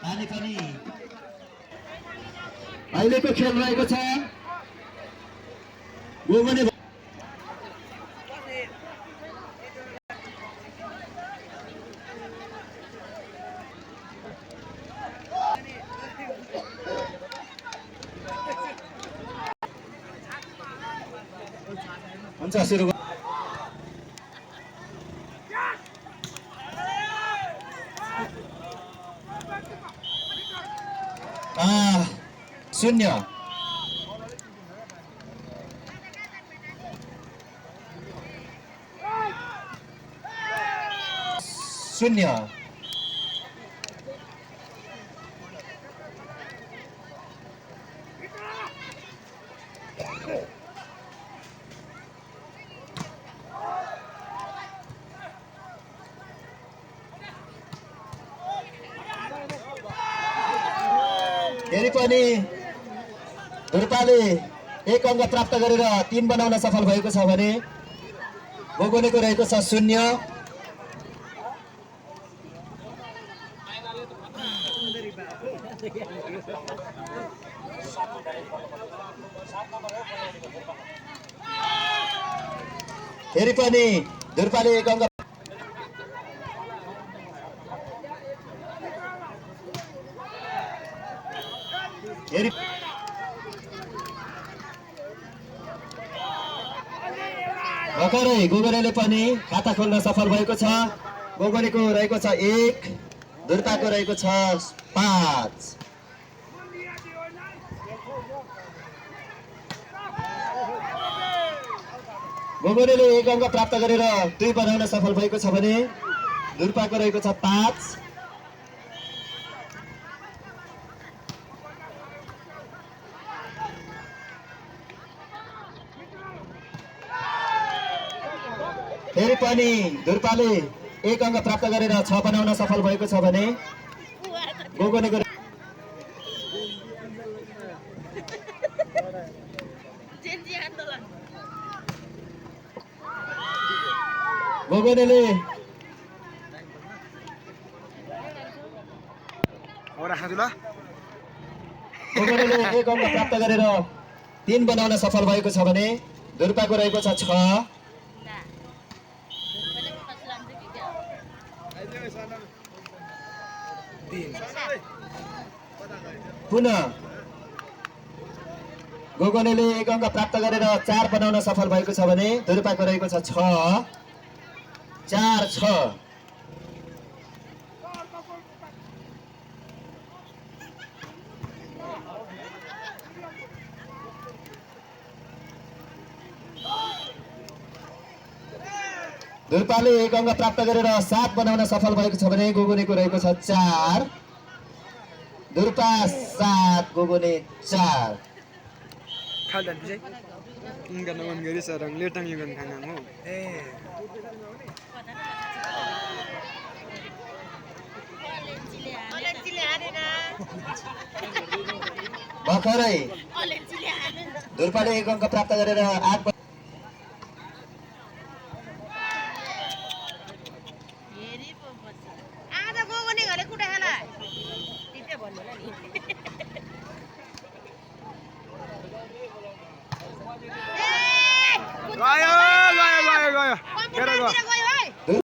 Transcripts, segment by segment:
पानी पनि अहिलेको खेल रहेको छ गोगने हुन्छ सुरु शून्य शून्य फेरि पनि धुर्पाले एक अङ्क प्राप्त गरेर 3 बनाउन सफल भएको छ भने गोगोनेको रहेको छ 0। फेरि पनि धुर्पाले एक अङ्क फेरि भर्खरै गोगोनेले पनि खाता खोल्न सफल भएको छ। गोगोनेको रहेको छ 1, धुर्पाको रहेको छ 5। गोगोनेले एक अङ्क प्राप्त गरेर 2 बनाउन सफल भएको छ भने धुर्पाको रहेको छ 5। फेरि पनि धुर्पाले एक अङ्क प्राप्त गरेर 6 बनाउन सफल भएको छ भने गोगोनेको गोगोनेले एक अङ्क प्राप्त गरेर 3 बनाउन सफल भएको छ भने धुर्पाको रहेको छ 6। पुनः गोगोनेले एक अङ्क प्राप्त गरेर 4 बनाउन सफल भएको छ भने धुर्पाको रहेको छ 6, 4, 6। धुर्पाले एक अङ्क प्राप्त गरेर 7 बनाउन सफल भएको छ भने गोगोनेको रहेको छ 4। धुर्पा 7 गोगोने 4। खाल्dan bisa enggak naman gari sarang letang yung kanang mo भर्खरै धुर्पाले एक अङ्क प्राप्त गरेर 8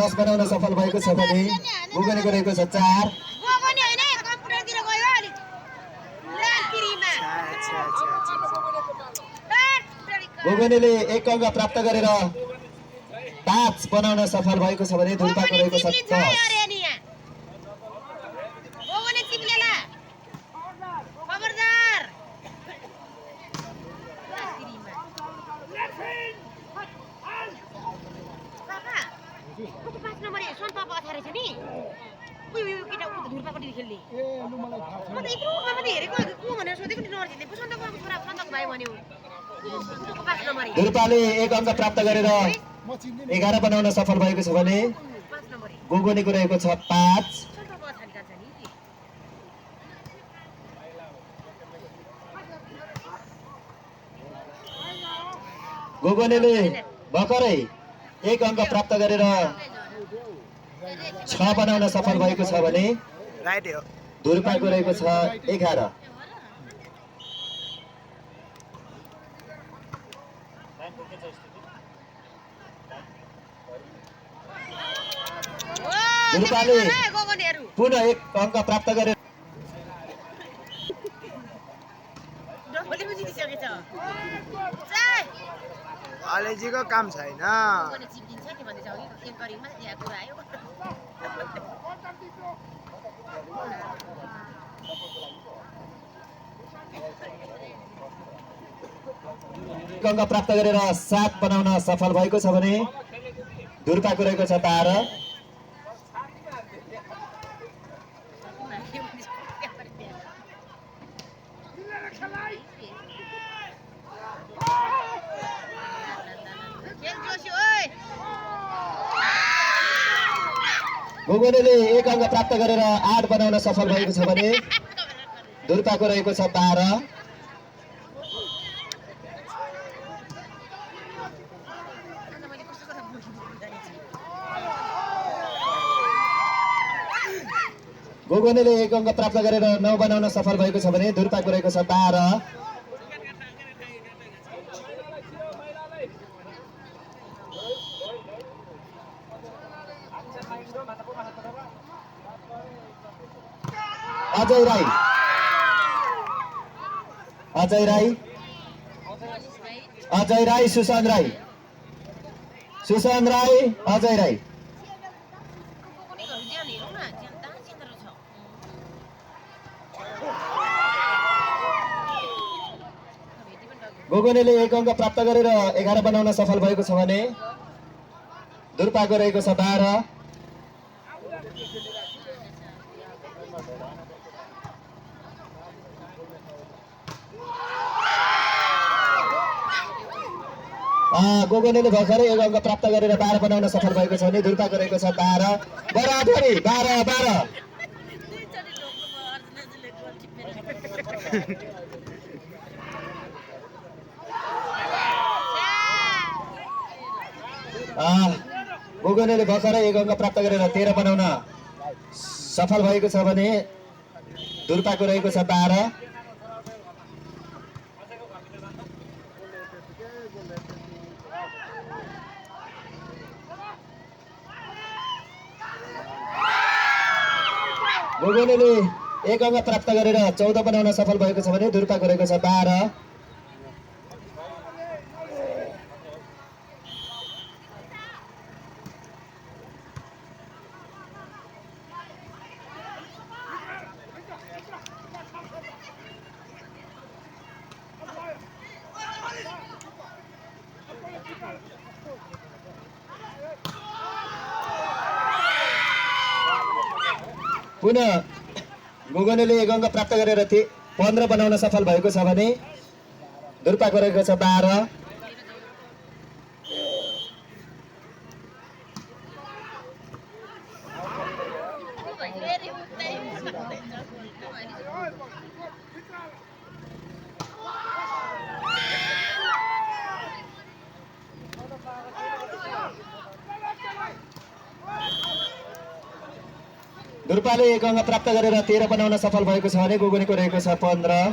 10 बनाउन सफल भएको छ भने गोगोनेको रहेको छ 4। गोगोनेले एक अङ्क प्राप्त गरेर 5 बनाउन सफल भएको छ भने धुर्पाको रहेको छ 10। धुर्पाले एक अङ्क प्राप्त गरेर 11 बनाउन सफल भएको छ भने गोगोनेको रहेको छ 5। गोगोनेले भर्खरै 1 अङ्क प्राप्त गरेर 6 बनाउन सफल भएको छ भने राइट हो दुर्पाको रहेको छ 11। दुर्पाले पुनः 1 अङ्क प्राप्त गरेर कलेजीको काम छैन अङ्क प्राप्त गरेर 7 बनाउन सफल भएको छ भने दुर्पाको रहेको छ 12। गोगोनेले 1 अङ्क प्राप्त गरेर 8 बनाउन सफल भएको छ भने दुर्पाको रहेको छ 12। गोगोनेले 1 अङ्क प्राप्त गरेर 9 बनाउन सफल भएको छ भने दुर्पाको रहेको छ 12। अजय राई सुशान्त राई अजय राई गोगोनेले 1 अङ्क प्राप्त गरेर 11 बनाउन सफल भएको छ भने दुर्पाको रहेको छ 12। गोगोनेले भर्खरै 1 अङ्क प्राप्त गरेर 12 बनाउन सफल भएको छ भने दुर्पाको रहेको छ 12। बराबरी 12-12। गोगोनेले भर्खरै 1 अङ्क प्राप्त गरेर 13 बनाउन सफल भएको छ भने दुर्पाको रहेको छ 12। गोगोनेले 1 अङ्क प्राप्त गरेर 14 बनाउन सफल भएको छ भने दुर्पाको रहेको छ 12। पुनः गोगोनेले 1 अङ्क प्राप्त गरेर 15 बनाउन सफल भएको छ भने दुर्पाको रहेको छ 12। दुर्पाले 1 अङ्क प्राप्त गरेर 13 बनाउन सफल भएको छ भने गोगोनेको रहेको छ 15।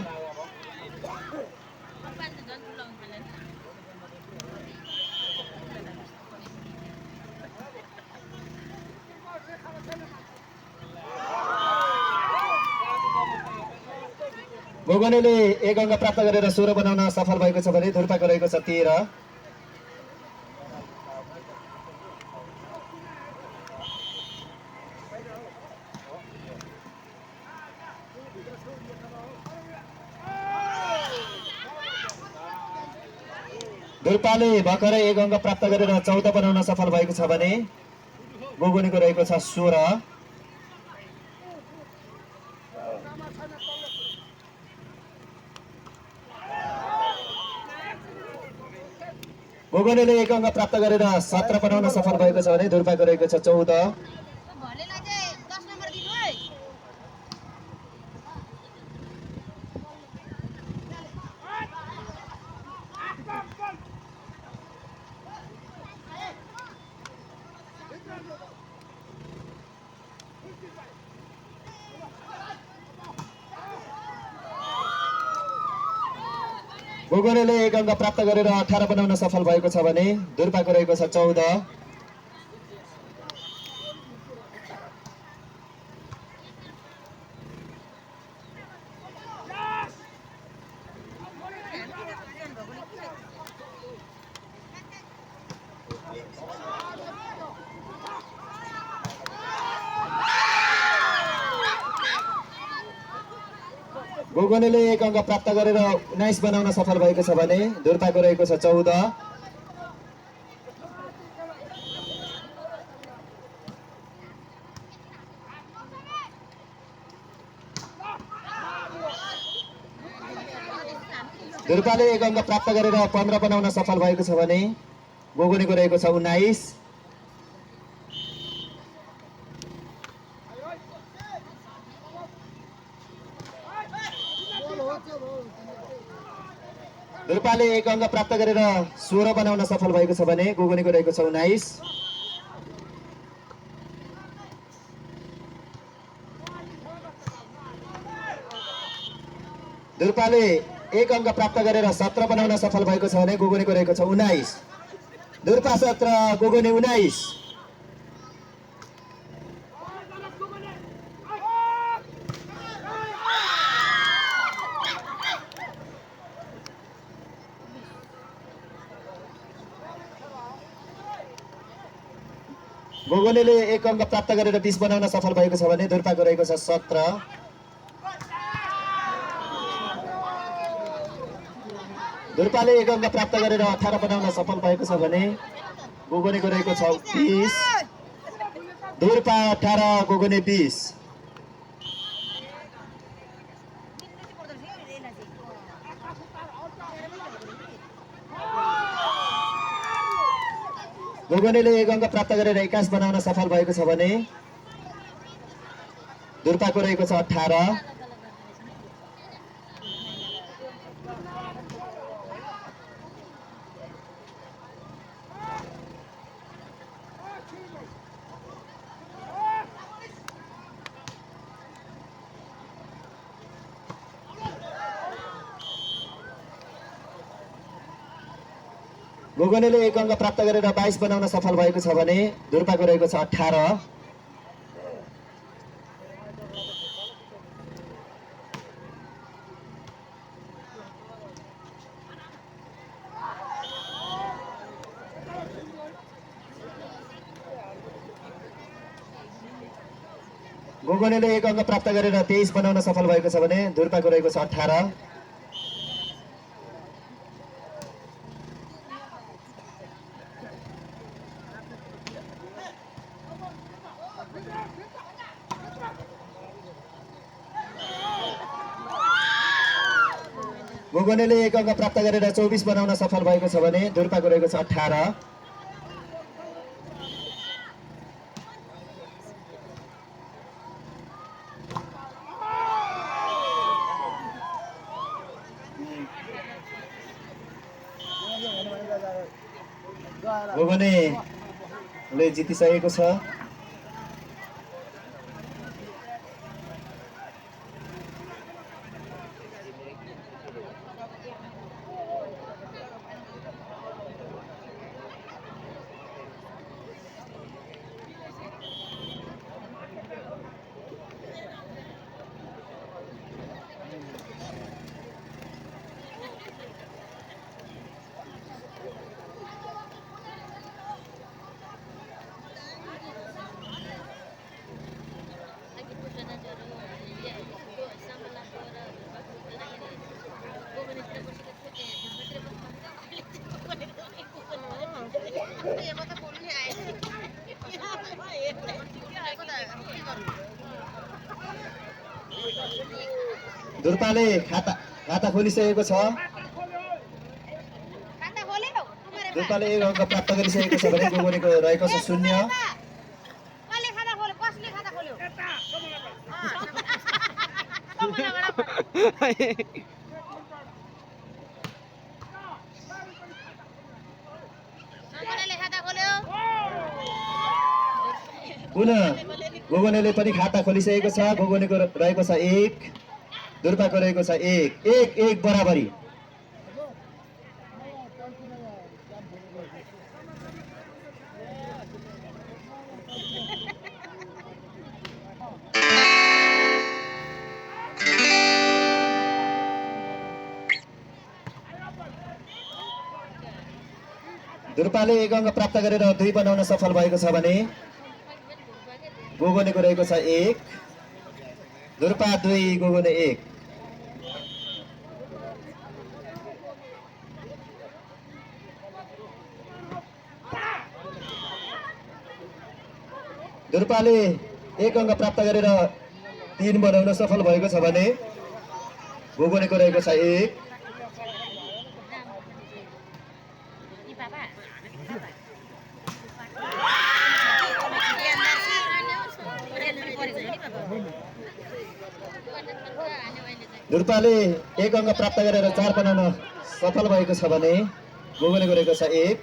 गोगोनेले 1 अङ्क प्राप्त गरेर 16 बनाउन सफल भएको छ भने दुर्पाको रहेको छ 13। दुर्पाले भर्खरै 1 अङ्क प्राप्त गरेर 14 बनाउन सफल भएको छ भने गोगोनेको रहेको छ 16। गोगोनेले 1 अङ्क प्राप्त गरेर 17 बनाउन सफल भएको छ भने दुर्पाको रहेको छ 14। गोगोनेले 1 अङ्क प्राप्त गरेर 18 बनाउन सफल भएको छ भने दुर्पाको रहेको छ 14। गोगोनेले 1 अङ्क प्राप्त गरेर 19 बनाउन सफल भएको छ भने दुर्पाको रहेको छ 14। दुर्पाले 1 अङ्क प्राप्त गरेर 15 बनाउन सफल भएको छ भने गोगोनेको रहेको छ 19। दुर्पाले 1 अङ्क प्राप्त गरेर 16 बनाउन सफल भएको छ भने गोगोनेको रहेको छ 19। दुर्पाले 1 अङ्क प्राप्त गरेर 17 बनाउन सफल भएको छ भने गोगोनेको रहेको छ 19। दुर्पा 17 गोगोने 19। गोगोनेले 1 अङ्क प्राप्त गरेर 20 बनाउन सफल भएको छ भने दुर्पाको रहेको छ 17। दुर्पाले 1 अङ्क प्राप्त गरेर 18 बनाउन सफल भएको छ भने गोगोनेको रहेको छ 20। दुर्पा 18 गोगोने 20। गोगोनेले 1 अङ्क प्राप्त गरेर 21 बनाउन सफल भएको छ भने दुर्पाको रहेको छ 18। गोगोनेले 1 अङ्क प्राप्त गरेर 22 बनाउन सफल भएको छ भने दुर्पाको रहेको छ 18। गोगोनेले 1 अङ्क प्राप्त गरेर 23 बनाउन सफल भएको छ भने दुर्पाको रहेको छ 18। गोगोनेले 1 अङ्क प्राप्त गरेर 24 बनाउन सफल भएको छ भने दुर्पाको रहेको छ 18। गोगोनेले जितिसकेको छ। दुर्पाले खाता खोलिसकेको छ। दुर्पाले 1 अङ्क प्राप्त गरिसकेको छ भने गोगोनेको रहेको छ 0। पुनः गोगोनेले पनि खाता खोलिसकेको छ। गोगोनेको रहेको छ 1, दुर्पाको रहेको छ 1, 1-1 बराबरी। दुर्पाले 1 अङ्क प्राप्त गरेर 2 बनाउन सफल भएको छ भने गोगोनेको रहेको छ 1, दुर्पा 2 गोगोने 1। दुर्पाले 1 अङ्क प्राप्त गरेर 3 बनाउन सफल भएको छ भने गोगोनेको रहेको छ 1, दुर्पाले 1 अङ्क प्राप्त गरेर 4 बनाउन सफल भएको छ भने गोगोनेको रहेको छ 1,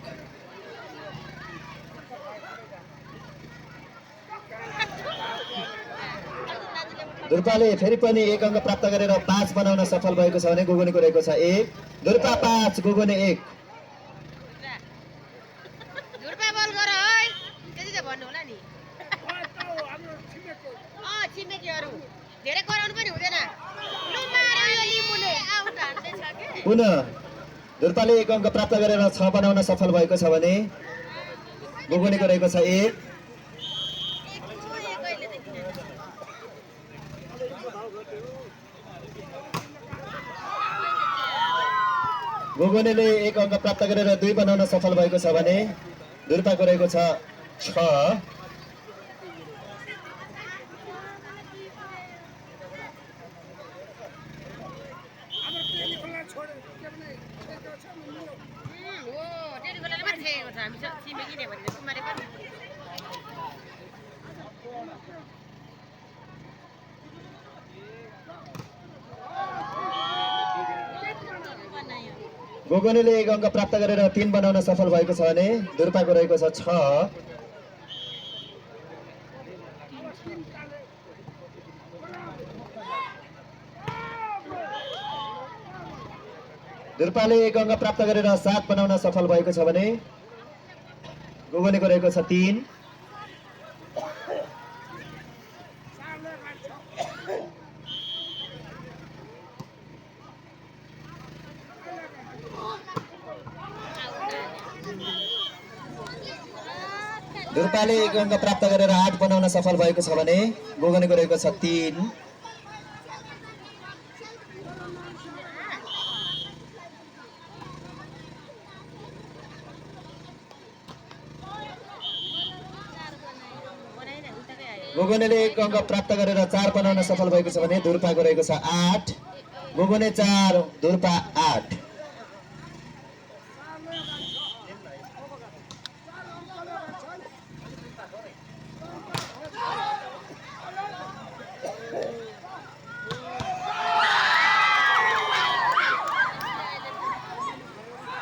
दुर्पाले फेरि पनि 1 अङ्क प्राप्त गरेर 5 बनाउन सफल भएको छ भने गोगोनेको रहेको छ 1, दुर्पा 5 गोगोने 1। दुर्पा बल गर है त्यति त भन्नु होला नि छिमेकीहरू धेरै कराउनु पनि हुँदैन लु मार्यो यो लिम्बुले आउट हान्दैछ के पुनः दुर्पाले 1 अङ्क प्राप्त गरेर 6 बनाउन सफल भएको छ भने गोगोनेको रहेको छ 1, गोगोनेले 1 अङ्क प्राप्त गरेर 2 बनाउन सफल भएको छ भने दुर्पाको रहेको छ 6, हो त्यति बेला मात्रै छेकेको छ हामी छिमेकी नै भनेर कुमारे पनि गोगोनेले 1 अङ्क प्राप्त गरेर 3 बनाउन सफल भएको छ भने दुर्पाको रहेको छ 6, दुर्पाले 1 अङ्क प्राप्त गरेर 7 बनाउन सफल भएको छ भने गोगोनेको रहेको छ 3, दुर्पाले 1 अङ्क प्राप्त गरेर 8 बनाउन सफल भएको छ भने गोगोनेको रहेको छ 3, गोगोनेले 1 अङ्क प्राप्त गरेर 4 बनाउन सफल भएको छ भने दुर्पाको रहेको छ 8, गोगोने 4 दुर्पा 8।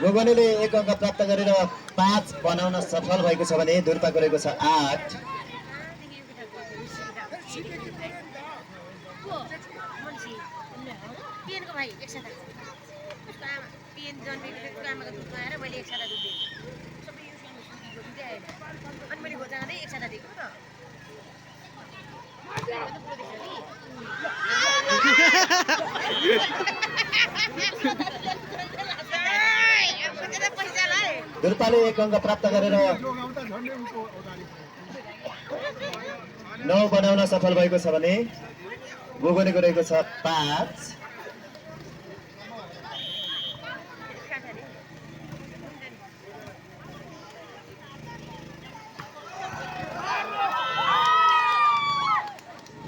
गोगोनेले 1 अङ्क प्राप्त गरेर 5 बनाउन सफल भएको छ भने दुर्पाको रहेको छ 8, पिएनको भाइ एकसाथ उसको आमा पिएन जन्मेको थियो उसको आमाको दुध आएर मैले एकसाथ दुध दिएँ सबै यो सुतीको दुधै आएन अनि मैले घोचा खाँदै एकसाथ दिएको त दुर्पाले 1 अङ्क प्राप्त गरेर 9 बनाउन सफल भएको छ भने गोगोनेको रहेको छ 5,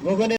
गोगोने